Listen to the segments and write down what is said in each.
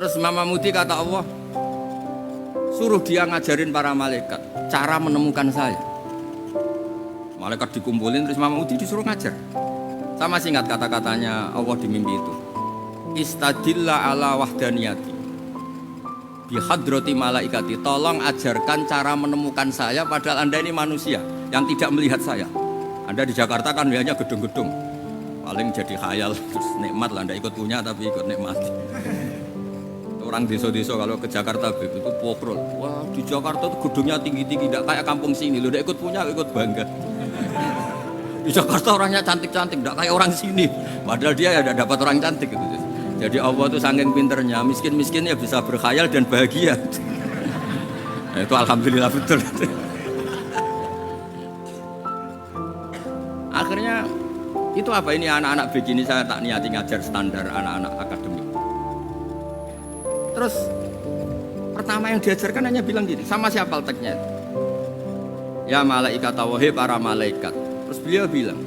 Terus Mama Mudi kata Allah, suruh dia ngajarin para malaikat cara menemukan saya. Malaikat dikumpulin terus Mama Mudi disuruh ngajar. Sama singkat kata-katanya Allah di mimpi itu. Istadilla ala wahdaniyati bihadrati malaikati, tolong ajarkan cara menemukan saya padahal Anda ini manusia yang tidak melihat saya. Anda di Jakarta kan lihatnya gedung-gedung, paling jadi khayal terus nikmat lah, Anda ikut punya tapi ikut nikmat. Orang desa-desa kalau ke Jakarta itu pokrol, wah di Jakarta tuh gedungnya tinggi-tinggi, tidak kayak kampung sini, lu udah ikut punya ikut bangga. Di Jakarta orangnya cantik-cantik, tidak kayak orang sini, padahal dia ya dapat orang cantik gitu. Jadi Allah tuh saking pinternya, miskin-miskin ya bisa berkhayal dan bahagia. Nah, itu alhamdulillah betul. Akhirnya itu apa ini anak-anak begini saya tak niati ngajar standar anak-anak akademik. Terus pertama yang diajarkan hanya bilang gini, sama siapa teknya? Ya malaikat wahi para malaikat. Terus beliau bilang,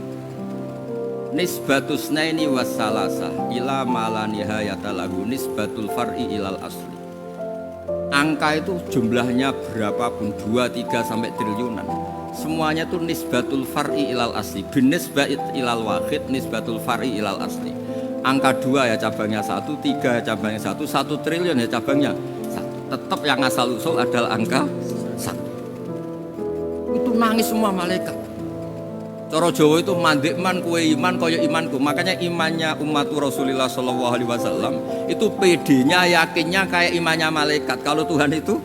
nisbatus naini wassalasah ila mala nihayata lahu nisbatul far'i ilal asli. Angka itu jumlahnya berapapun 2, 3 sampai triliunan, semuanya itu nisbatul far'i ilal asli. Binisbah ilal wahid nisbatul far'i ilal asli. Angka 2 ya cabangnya 1, 3 ya cabangnya 1, 1 triliun ya cabangnya 1. Tetap yang asal usul adalah angka 1. Itu nangis semua malaikat. Cara Jawa itu mandekman kue iman kaya imanku. Makanya imannya umat Rasulullah SAW itu PD-nya, yakinnya kayak imannya malaikat. Kalau Tuhan itu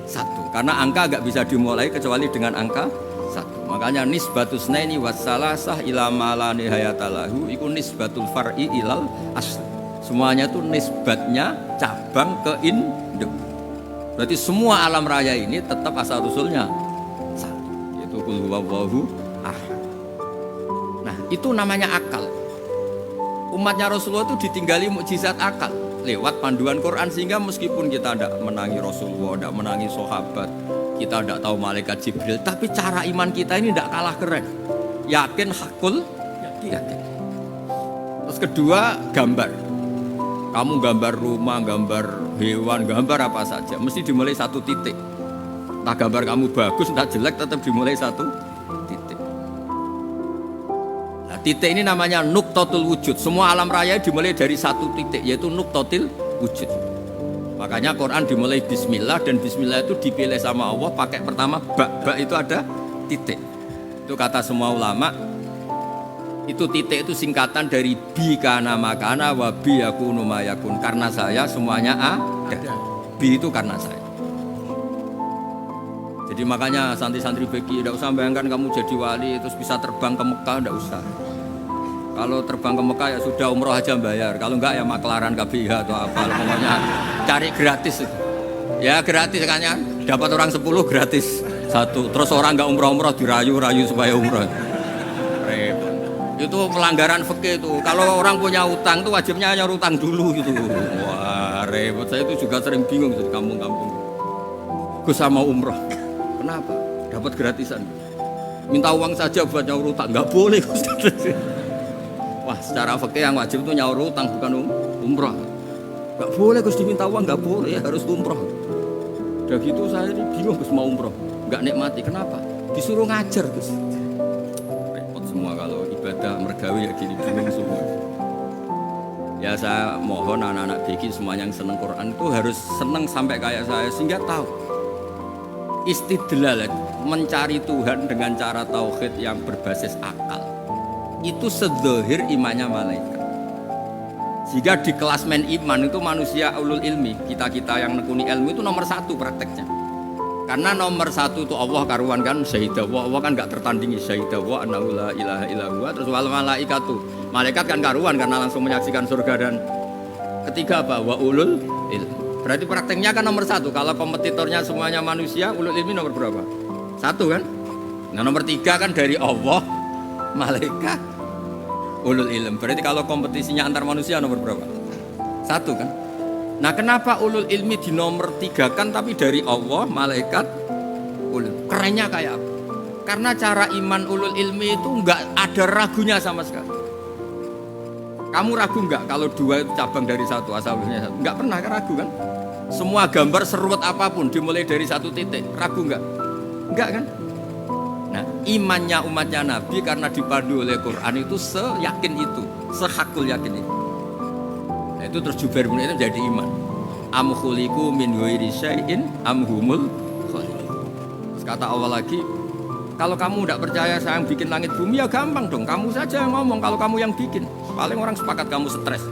1. Karena angka agak bisa dimulai kecuali dengan angka 1. Makanya nisbatus naini wassalasah ila mala nihayatalahu iku nisbatul far'i ilal asl. Semuanya itu nisbatnya cabang ke induk. Berarti semua alam raya ini tetap asal usulnya 1. Yaitu qul huwallahu ahad. Nah, itu namanya akal. Umatnya Rasulullah itu ditinggali mukjizat akal lewat panduan Quran, sehingga meskipun kita tidak menangi Rasulullah, tidak menangi sahabat, kita tidak tahu malaikat Jibril, tapi cara iman kita ini tidak kalah keren. Yakin hakul yakin. Terus kedua, gambar. Kamu gambar rumah, gambar hewan, gambar apa saja, mesti dimulai 1 titik. Entah gambar kamu bagus, entah jelek, tetap dimulai 1 titik. Titik ini namanya nuqtatul wujud. Semua alam raya dimulai dari 1 titik, yaitu nuqtatil wujud. Makanya Quran dimulai bismillah, dan bismillah itu dipilih sama Allah pakai pertama ba itu ada titik. Itu kata semua ulama, itu titik itu singkatan dari bi kana makana wa bi yakunu mayakun. Karena saya semuanya ada. Bi itu karena saya. Jadi makanya santri-santri beki tidak usah bayangkan kamu jadi wali terus bisa terbang ke Mekah, tidak usah. Kalau terbang ke Mekah ya sudah umroh aja bayar. Kalau enggak ya maklaran KBH atau apa. Pokoknya cari gratis. Ya gratis kan ya. Dapat orang 10 gratis 1. Terus orang enggak umroh-umroh dirayu-rayu supaya umroh. Repot. Itu pelanggaran fikih itu. Kalau orang punya utang itu wajibnya hanya utang dulu gitu. Wah repot. Saya itu juga sering bingung di kampung-kampung. Gus sama umroh. Kenapa? Dapat gratisan. Minta uang saja buat nyaur utang. Enggak boleh Gus. Wah, secara fikih yang wajib itu nyaur utang bukan umroh. Gak boleh Gus diminta uang, gak boleh, harus umroh. Udah gitu saya ini bingung Gus mau umroh, gak nikmati. Kenapa? Disuruh ngajar Gus. Repot semua kalau ibadah mergawi ya gini, bingung semua. Ya saya mohon anak-anak BK semuanya yang seneng Quran itu harus seneng sampai kayak saya, sehingga tahu istidlal, mencari Tuhan dengan cara tauhid yang berbasis akal. Itu sedzahir imannya malaikat. Jika di klasmen iman itu manusia ulul ilmi, kita-kita yang nekuni ilmu itu nomor 1 prakteknya. Karena nomor 1 itu Allah karuan kan, syahidawa, Allah kan gak tertandingi, syahidawa annahu la ilaha illallah. Terus wal malaikatu, malaikat kan karuan karena langsung menyaksikan surga. Dan ketiga apa? Wa ulul ilmi. Berarti prakteknya kan nomor 1. Kalau kompetitornya semuanya manusia, ulul ilmi nomor berapa? 1 kan? Nah nomor 3 kan dari Allah, malaikat, ulul ilm. Berarti kalau kompetisinya antar manusia nomor berapa? 1 kan? Nah kenapa ulul ilmi di nomor 3 kan tapi dari Allah, malaikat, ulul. Kerennya kayak apa? Karena cara iman ulul ilmi itu enggak ada ragunya sama sekali. Kamu ragu nggak kalau dua itu cabang dari satu, asalnya satu? Nggak pernah ragu kan? Semua gambar seruat apapun dimulai dari satu titik, ragu nggak? Nggak kan? Nah, imannya umatnya Nabi karena dipandu oleh Quran itu seyakin itu, sehakul yakin itu. Nah, itu terus Jubair bin itu jadi iman. Am khuliqu min ghairi syai'in am humul khaliqun. Kata Allah lagi, kalau kamu tidak percaya saya yang bikin langit bumi ya gampang dong, kamu saja yang ngomong kalau kamu yang bikin. Paling orang sepakat kamu stres.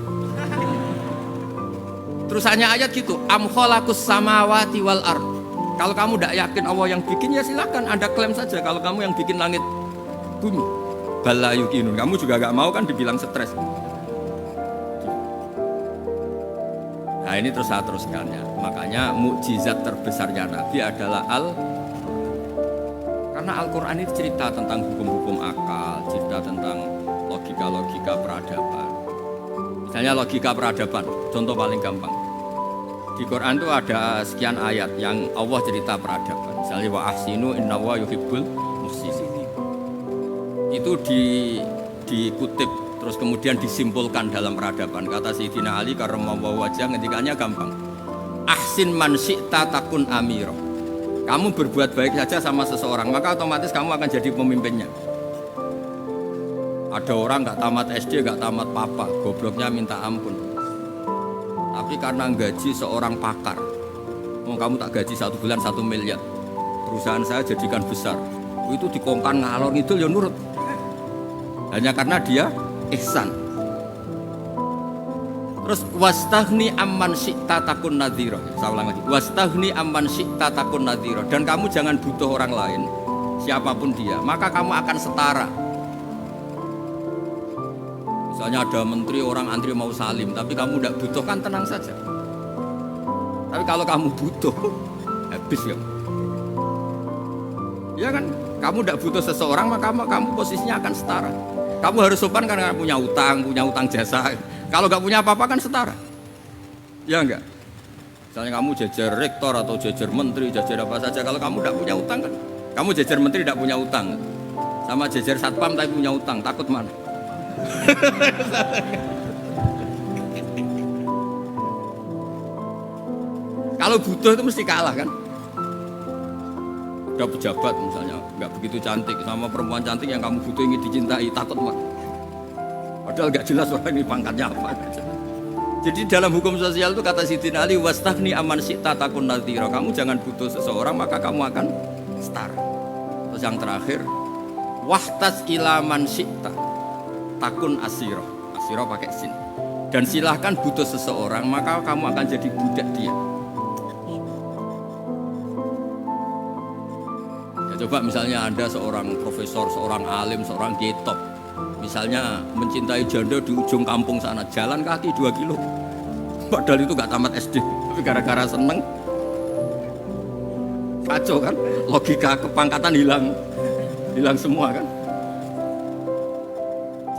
Terus hanya ayat gitu, am khalaqus samawati wal ard. Kalau kamu tidak yakin Allah yang bikin ya silakan Anda klaim saja kalau kamu yang bikin langit bumi. Bala yuqinun, kamu juga gak mau kan dibilang stres. Nah ini terus saya teruskan ya. Makanya mukjizat terbesarnya Nabi adalah karena Al-Quran itu cerita tentang hukum-hukum akal, cerita tentang logika-logika peradaban. Misalnya logika peradaban, contoh paling gampang. Di Quran itu ada sekian ayat yang Allah cerita peradaban. Misalnya wa ahsinu innallaha yuhibbul muhsinin. Itu dikutip terus kemudian disimpulkan dalam peradaban. Kata Sayyidina Ali karramallahu wajhah ngendikannya gampang. Ahsin man syi'ta takun amira. Kamu berbuat baik saja sama seseorang, maka otomatis kamu akan jadi pemimpinnya. Ada orang nggak tamat SD, nggak tamat papa, gobloknya minta ampun. Tapi karena gaji seorang pakar, kamu tak gaji 1 bulan 1 miliar, perusahaan saya jadikan besar. Itu dikongkan ngalor itu ya nurut. Hanya karena dia ihsan. Terus wastaghni amman syi'ta takun nadhira. Saya ulang lagi. Wastaghni amman syi'ta takun nadhira. Dan kamu jangan butuh orang lain, siapapun dia, maka kamu akan setara. Misalnya ada menteri orang antri mau salim, tapi kamu tidak butuh kan tenang saja. Tapi kalau kamu butuh, habis ya. Ya kan? Kamu tidak butuh seseorang, maka kamu posisinya akan setara. Kamu harus sopan karena punya utang jasa. Kalau nggak punya apa-apa kan setara, ya enggak? Misalnya kamu jajar rektor atau jajar menteri, jajar apa saja. Kalau kamu nggak punya utang kan, kamu jajar menteri tidak punya utang, sama jajar satpam tapi punya utang, takut mana? Kalau butuh itu mesti kalah kan? Udah pejabat misalnya, nggak begitu cantik sama perempuan cantik yang kamu butuh ingin dicintai, takut mana? Padahal gak jelas orang ini pangkatnya apa. Jadi dalam hukum sosial itu kata Sayyidina Ali wastaghni amman syi'ta takun nadhira. Kamu jangan butuh seseorang maka kamu akan setara. Terus yang terakhir wahtas ila man syi'ta takun asira. Asira pakai sin. Dan silahkan butuh seseorang maka kamu akan jadi budak dia. Ya, coba misalnya Anda seorang profesor, seorang alim, seorang getop. Misalnya mencintai janda di ujung kampung sana, jalan kaki 2 kilo. Padahal itu gak tamat SD, tapi gara-gara seneng, kacau kan? Logika kepangkatan hilang semua kan?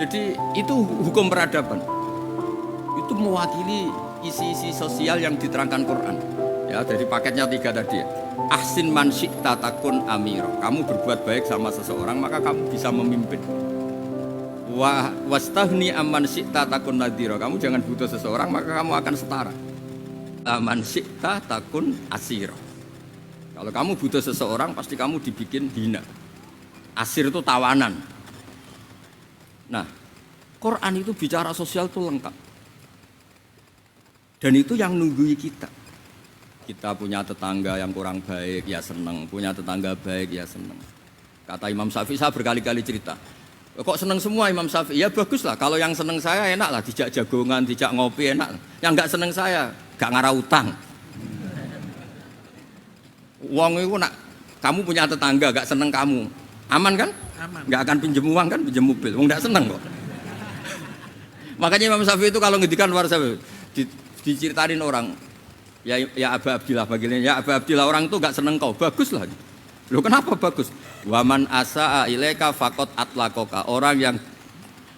Jadi itu hukum peradaban. Itu mewakili isi-isi sosial yang diterangkan Quran. Ya, dari paketnya 3 tadi. Ahsin man syi'ta takun amira. Kamu berbuat baik sama seseorang, maka kamu bisa memimpin. Wastaghni amman syi'ta takun nadhira. Kamu jangan butuh seseorang maka kamu akan setara. Amman syi'ta takun asira. Kalau kamu butuh seseorang pasti kamu dibikin hina. Asir itu tawanan. Nah, Quran itu bicara sosial itu lengkap. Dan itu yang nunggui kita. Kita punya tetangga yang kurang baik ya seneng, punya tetangga baik ya seneng. Kata Imam Syafi'i, saya berkali-kali cerita. Kok seneng semua Imam Syafi'i? Ya bagus lah, kalau yang seneng saya enak lah, dijak jagongan, dijak ngopi enak. Yang gak seneng saya, gak ngarah utang. Wong itu nak, kamu punya tetangga gak seneng kamu, aman kan? Aman. Gak akan pinjem uang kan, pinjem mobil, wong gak seneng kok. Makanya Imam Syafi'i itu kalau ngedikan luar Syafi'i, diceritain orang, ya Aba Abdillah bagiannya, ya Aba Abdillah orang itu gak seneng kau, bagus lah. Loh kenapa bagus? Waman asa'a ilaika faqad atlaqaka. Orang yang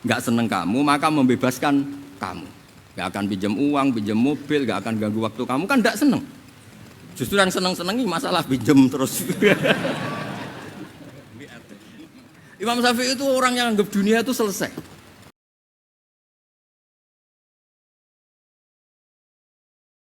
enggak seneng kamu maka membebaskan kamu. Enggak akan pinjam uang, pinjam mobil, enggak akan ganggu waktu kamu kan enggak seneng. Justru yang seneng-senengi masalah pinjam terus. Imam Syafi'i itu orang yang anggap dunia itu selesai.